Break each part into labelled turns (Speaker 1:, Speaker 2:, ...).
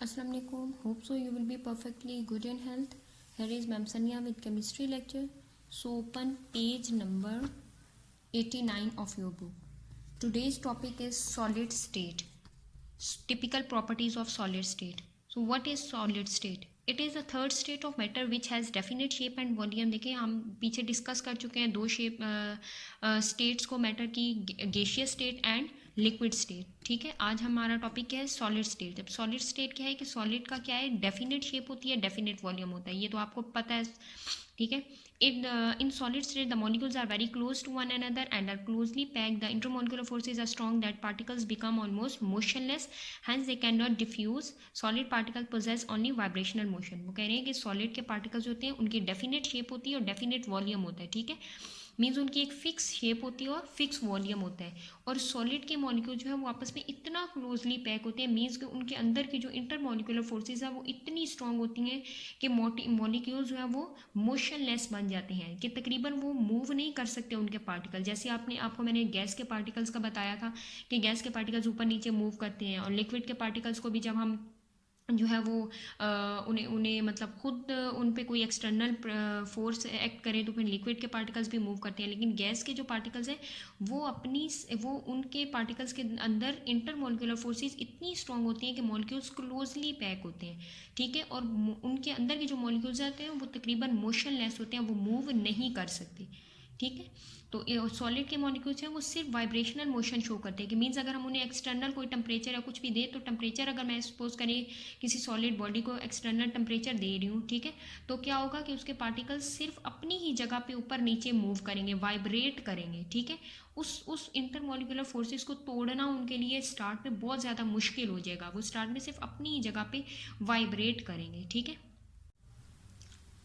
Speaker 1: Assalamu alaikum. Hope so you will be perfectly good in health. Here is Ma'am Sania with chemistry lecture. So open page number 89 of your book. Today's topic is solid state. Typical properties of solid state. So what is solid state? It is the third state of matter which has definite shape and volume. देखिए हम पीछे discuss कर चुके हैं दो shape states को matter की, gaseous state and liquid state. ठीक है, आज हमारा टॉपिक क्या है? Solid state. जब सॉलिड स्टेट क्या है कि सॉलिड का क्या है, डेफिनेट शेप होती है, डेफिनेट वॉल्यूम होता है, ये तो आपको पता है. ठीक है, in solid state the molecules are very close to one another and are closely packed. The intermolecular forces are strong that particles become almost motionless, hence they cannot diffuse. Solid particles possess only vibrational motion. वो कह रहे हैं कि solid के particles होते हैं उनकी definite shape होती है और डेफिनेट वॉल्यूम होता है. ठीक है, मीन्स उनकी एक फिक्स शेप होती है और फिक्स वॉल्यूम होता है. और सॉलिड के मॉलिक्यूल जो है वो आपस में इतना क्लोजली पैक होते हैं, मीन्स कि उनके अंदर की जो इंटरमॉलिक्यूलर फोर्सेज है वो इतनी स्ट्रांग होती हैं कि मॉलिक्यूल जो है वो मोशनलेस बन जाते हैं, कि तकरीबन वो मूव नहीं कर सकते उनके पार्टिकल. जैसे आपको मैंने गैस के पार्टिकल्स का बताया था कि गैस के पार्टिकल्स ऊपर नीचे मूव करते हैं, और लिक्विड के पार्टिकल्स को भी जब हम जो है वो उन्हें मतलब खुद उन पे कोई एक्सटर्नल फोर्स एक्ट करे तो फिर लिक्विड के पार्टिकल्स भी मूव करते हैं. लेकिन गैस के जो पार्टिकल्स हैं वो उनके पार्टिकल्स के अंदर इंटरमॉलिक्यूलर फोर्सेस इतनी स्ट्रांग होती हैं कि मॉलिक्यूल्स क्लोजली पैक होते हैं. ठीक है, और उनके अंदर के जो मॉलिक्यूल्स आते हैं वो तकरीबन मोशनलेस होते हैं, वो मूव नहीं कर सकते. ठीक है, तो सॉलिड के मॉलिक्यूल्स हैं वो सिर्फ वाइब्रेशनल मोशन शो करते हैं, कि मीन्स अगर हम उन्हें एक्सटर्नल कोई टेम्परेचर या कुछ भी दे, तो टेम्परेचर अगर मैं सपोज करें किसी सॉलिड बॉडी को एक्सटर्नल टेम्परेचर दे रही हूँ, ठीक है, तो क्या होगा कि उसके पार्टिकल्स सिर्फ अपनी ही जगह पे ऊपर नीचे मूव करेंगे, वाइब्रेट करेंगे. ठीक है, उस इंटरमॉलिक्यूलर फोर्सेस को तोड़ना उनके लिए स्टार्ट में बहुत ज़्यादा मुश्किल हो जाएगा. वो स्टार्ट में सिर्फ अपनी ही जगह पे वाइब्रेट करेंगे. ठीक है,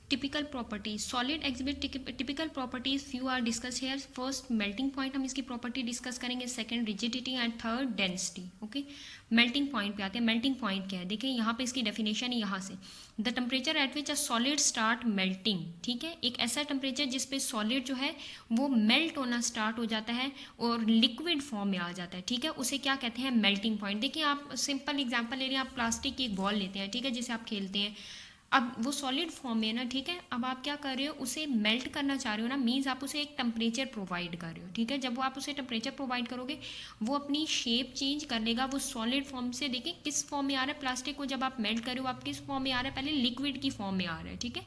Speaker 1: typical properties. Solid exhibit typical properties few are discuss here. First melting point, हम इसकी प्रॉपर्टी डिस्कस करेंगे. Second rigidity and third density. Okay, melting point पे आते हैं. मेल्टिंग पॉइंट क्या है? देखिए यहाँ पे इसकी डेफिनेशन है यहाँ से, the temperature at which a solid start melting. ठीक है, एक ऐसा टेम्परेचर जिसपे सॉलिड जो है वो मेल्ट होना स्टार्ट हो जाता है और लिक्विड फॉर्म में आ जाता है. ठीक है, उसे क्या कहते हैं? Melting point. देखिए आप सिंपल एग्जाम्पल ले रहे हैं, आप प्लास्टिक की एक बॉल लेते हैं, ठीक है, जिसे आप खेलते हैं. अब वो सॉलिड फॉर्म में है ना, ठीक है, अब आप क्या कर रहे हो, उसे मेल्ट करना चाह रहे हो ना, मीन्स आप उसे एक टेम्परेचर प्रोवाइड कर रहे हो. ठीक है, जब वो आप उसे टेम्परेचर प्रोवाइड करोगे वो अपनी शेप चेंज कर लेगा. वो सॉलिड फॉर्म से, देखिए किस फॉर्म में आ रहा है, प्लास्टिक को जब आप मेल्ट कर रहे हो आप किस फॉर्म में आ रहा है, पहले लिक्विड की फॉर्म में आ रहा है. ठीक है,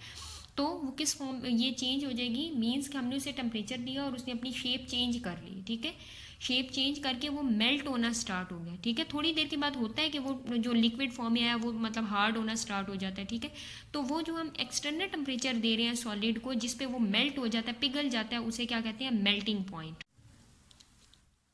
Speaker 1: तो वो किस फॉर्म, ये चेंज हो जाएगी, मीन्स कि हमने उसे टेम्परेचर दिया और उसने अपनी शेप चेंज कर ली. ठीक है, शेप चेंज करके वो मेल्ट होना स्टार्ट हो गया. ठीक है, थोड़ी देर के बाद होता है कि वो जो लिक्विड फॉर्म में आया वो मतलब हार्ड होना स्टार्ट हो जाता है. ठीक है, तो वो जो हम एक्सटर्नल टेम्परेचर दे रहे हैं सॉलिड को, जिसपे वो मेल्ट हो जाता है, पिघल जाता है, उसे क्या कहते हैं? Melting point.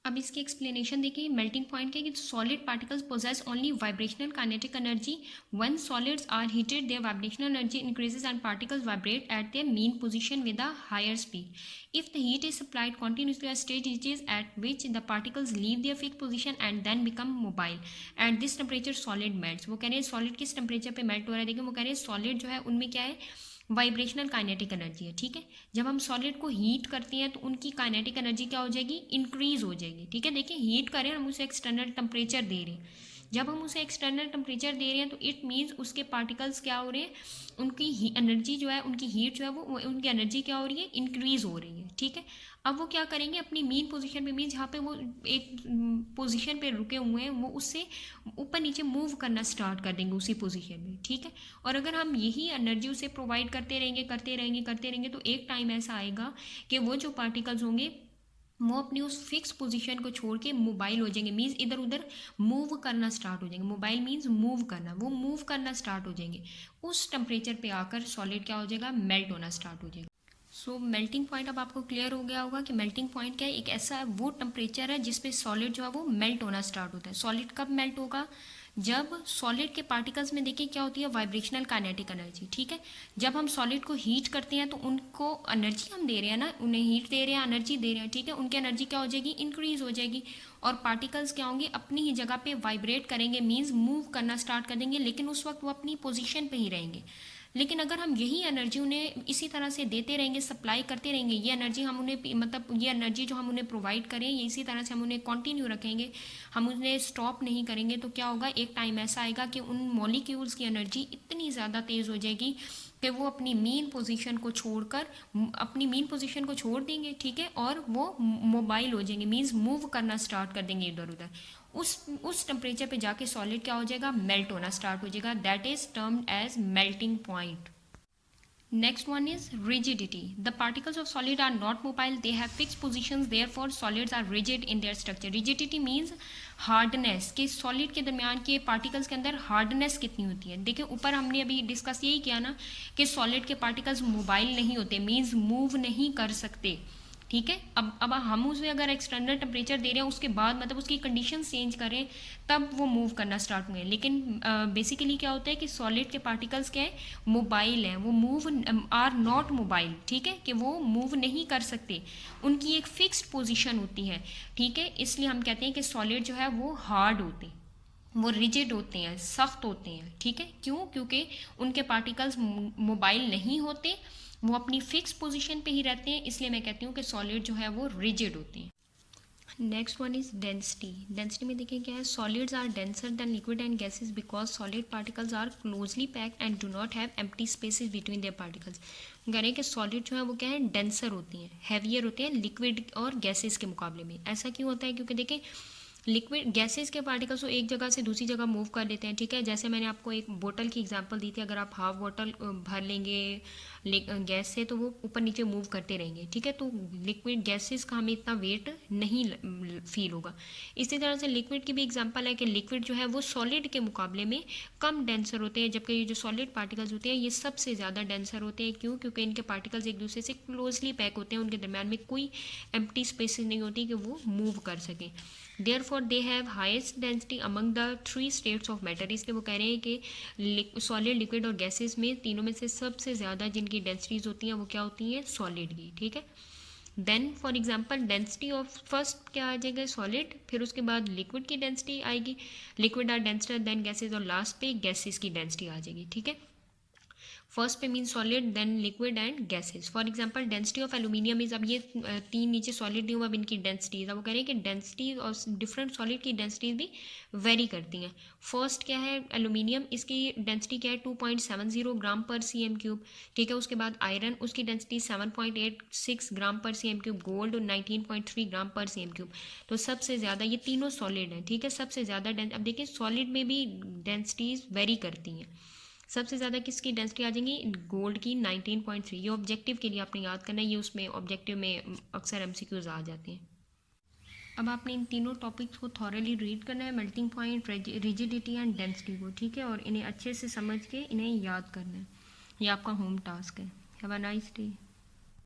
Speaker 1: अब इसकी एक्सप्लेनेशन देखिए. मेल्टिंग पॉइंट क्या है कि solid particles possess only vibrational kinetic energy. When solids are heated their vibrational energy increases and particles vibrate at their mean position with a higher speed. If the heat is supplied continuously, a state reaches at which the particles leave their fixed position and then become mobile. At this temperature, solid melts. वो कह रहे हैं solid किस temperature पे melt हो रहा है? देखिए वो कह रहे हैं सॉलिड जो है उनमें क्या है? वाइब्रेशनल काइनेटिक एनर्जी है. ठीक है, जब हम सॉलिड को हीट करते हैं तो उनकी काइनेटिक एनर्जी क्या हो जाएगी? इंक्रीज हो जाएगी. ठीक है, देखिए हीट करें, हम उसे एक्सटर्नल टेम्परेचर दे रहे हैं. जब हम उसे एक्सटर्नल टेम्परेचर दे रहे हैं तो इट मीन्स उसके पार्टिकल्स क्या हो रहे हैं, उनकी एनर्जी जो है, उनकी हीट जो है वो उनकी एनर्जी क्या हो रही है? इंक्रीज हो रही है. ठीक है, अब वो क्या करेंगे? अपनी मीन पोजीशन पे, मीन्स जहाँ पे वो एक पोजीशन पे रुके हुए हैं, वो उससे ऊपर नीचे मूव करना स्टार्ट कर देंगे उसी पोजीशन में. ठीक है, और अगर हम यही एनर्जी उसे प्रोवाइड करते रहेंगे तो एक टाइम ऐसा आएगा कि वो जो पार्टिकल्स होंगे वो अपनी उस फिक्स पोजीशन को छोड़ के मोबाइल हो जाएंगे, मीन्स इधर उधर मूव करना स्टार्ट हो जाएंगे. मोबाइल मीन्स मूव करना, वो मूव करना स्टार्ट हो जाएंगे. उस टेम्परेचर पे आकर सॉलिड क्या हो जाएगा? मेल्ट होना स्टार्ट हो जाएगा. सो मेल्टिंग पॉइंट अब आपको क्लियर हो गया होगा कि मेल्टिंग पॉइंट क्या है. एक ऐसा वो टेम्परेचर है जिसपे सॉलिड जो है वो मेल्ट होना स्टार्ट होता है. सॉलिड कब मेल्ट होगा? जब सॉलिड के पार्टिकल्स में देखिए क्या होती है? Vibrational kinetic energy. ठीक है, जब हम सॉलिड को हीट करते हैं तो उनको एनर्जी हम दे रहे हैं ना, उन्हें हीट दे रहे हैं, एनर्जी दे रहे हैं. ठीक है, उनकी एनर्जी क्या हो जाएगी? इंक्रीज हो जाएगी. और पार्टिकल्स क्या होंगे? अपनी ही जगह पे वाइब्रेट करेंगे, मीन्स मूव करना स्टार्ट कर देंगे, लेकिन उस वक्त वो अपनी पोजिशन पे ही रहेंगे. लेकिन अगर हम यही एनर्जी उन्हें इसी तरह से देते रहेंगे, सप्लाई करते रहेंगे, ये एनर्जी हम उन्हें मतलब ये एनर्जी जो हम उन्हें प्रोवाइड करें ये इसी तरह से हम उन्हें कंटिन्यू रखेंगे, हम उन्हें स्टॉप नहीं करेंगे, तो क्या होगा, एक टाइम ऐसा आएगा कि उन मॉलिक्यूल्स की एनर्जी इतनी ज़्यादा तेज़ हो जाएगी कि वो अपनी मेन पोजीशन को छोड़कर अपनी मेन पोजीशन को छोड़ देंगे, ठीक है, और वो मोबाइल हो जाएंगे, मीन्स मूव करना स्टार्ट कर देंगे इधर उधर। उस टेम्परेचर पे जाके सॉलिड क्या हो जाएगा, मेल्ट होना स्टार्ट हो जाएगा, that is termed as melting point. Next one is rigidity. The particles of solid are not mobile, they have fixed positions, therefore solids are rigid in their structure. Rigidity means hardness, कि solid के दरमियान के particles के अंदर hardness कितनी होती है। देखिए ऊपर हमने अभी डिस्कस यही किया ना कि सॉलिड के पार्टिकल्स मोबाइल नहीं होते, मीन्स मूव नहीं कर सकते, ठीक है। अब हम उसे अगर एक्सटर्नल टेम्परेचर दे रहे हैं उसके बाद मतलब उसकी कंडीशन चेंज करें तब वो मूव करना स्टार्ट हुए, लेकिन बेसिकली क्या होता है कि सॉलिड के पार्टिकल्स क्या है, मोबाइल हैं, वो मूव आर नॉट मोबाइल, ठीक है, कि वो मूव नहीं कर सकते, उनकी एक फिक्स्ड पोजीशन होती है, ठीक है। इसलिए हम कहते हैं कि सॉलिड जो है वो हार्ड होते हैं, वो रिजिड होते हैं, सख्त होते हैं, ठीक है। क्यों, क्योंकि उनके पार्टिकल्स मोबाइल नहीं होते, वो अपनी फिक्स पोजीशन पे ही रहते हैं, इसलिए मैं कहती हूँ कि सॉलिड जो है वो रिजिड होते हैं। Next one is density. Density में देखें क्या है, solids are denser than liquid and gases because solid particles are closely packed and do not have empty spaces between their particles. कह रहे हैं कि सॉलिड जो है वो क्या है, डेंसर होती हैं, हैवियर होते हैं लिक्विड और गैसेस के मुकाबले में। ऐसा क्यों होता है, क्योंकि देखें लिक्विड गैसेस के पार्टिकल्स को एक जगह से दूसरी जगह मूव कर लेते हैं, ठीक है। जैसे मैंने आपको एक बोतल की एग्जांपल दी थी, अगर आप हाफ बोतल भर लेंगे गैस से तो वो ऊपर नीचे मूव करते रहेंगे, ठीक है, तो लिक्विड गैसेस का हमें इतना वेट नहीं फील होगा। इसी तरह से लिक्विड की भी एग्जांपल है कि लिक्विड जो है वो सॉलिड के मुकाबले में कम डेंसर होते हैं, जबकि ये जो सॉलिड पार्टिकल्स होते हैं ये सबसे ज़्यादा डेंसर होते हैं। क्यों, क्योंकि इनके पार्टिकल्स एक दूसरे से क्लोजली पैक होते हैं, उनके दरम्यान में कोई एम्प्टी स्पेसेस नहीं होती कि वो मूव कर सकें। Therefore they have highest density among the three states of matter। इसलिए वो कह रहे हैं कि सॉलिड, लिक्विड और गैसेस में तीनों में से सबसे ज़्यादा जिनकी डेंसिटीज होती हैं वो क्या होती हैं, सॉलिड की, ठीक है। Then for example density of first क्या आ जाएगा, सॉलिड, फिर उसके बाद लिक्विड की डेंसिटी आएगी, liquid are denser than gases, और लास्ट पे गैसेस की डेंसिटी आ जाएगी, ठीक है। फर्स्ट पे mean solid, then liquid and gases. For example density of aluminium is, अब ये तीन नीचे सॉलिड नहीं हुआ, अब इनकी डेंसिटीज, अब वो कह रहे हैं कि डेंसिटी और डिफरेंट सॉलिड की डेंसिटीज भी वेरी करती हैं। फर्स्ट क्या है, एल्यूमिनियम, इसकी डेंसिटी क्या है 2.70 ग्राम पर CM3, ठीक है। उसके बाद आयरन, उसकी डेंसिटी 7.86 ग्राम पर CM3, गोल्ड 19.3 ग्राम पर CM3। तो सबसे ज़्यादा ये तीनों सॉलिड हैं, ठीक है, सबसे ज़्यादा अब देखिए सॉलिड में भी डेंसिटीज वेरी करती हैं। सबसे ज़्यादा किसकी डेंसिटी आ जाएंगी, गोल्ड की 19.3। ये ऑब्जेक्टिव के लिए आपने याद करना है, ये उसमें ऑब्जेक्टिव में अक्सर MCQs आ जाते हैं। अब आपने इन तीनों टॉपिक्स को थॉरली रीड करना है, melting point, rigidity and density को, ठीक है, और इन्हें अच्छे से समझ के इन्हें याद करना है, ये आपका होम टास्क है। Have a nice day.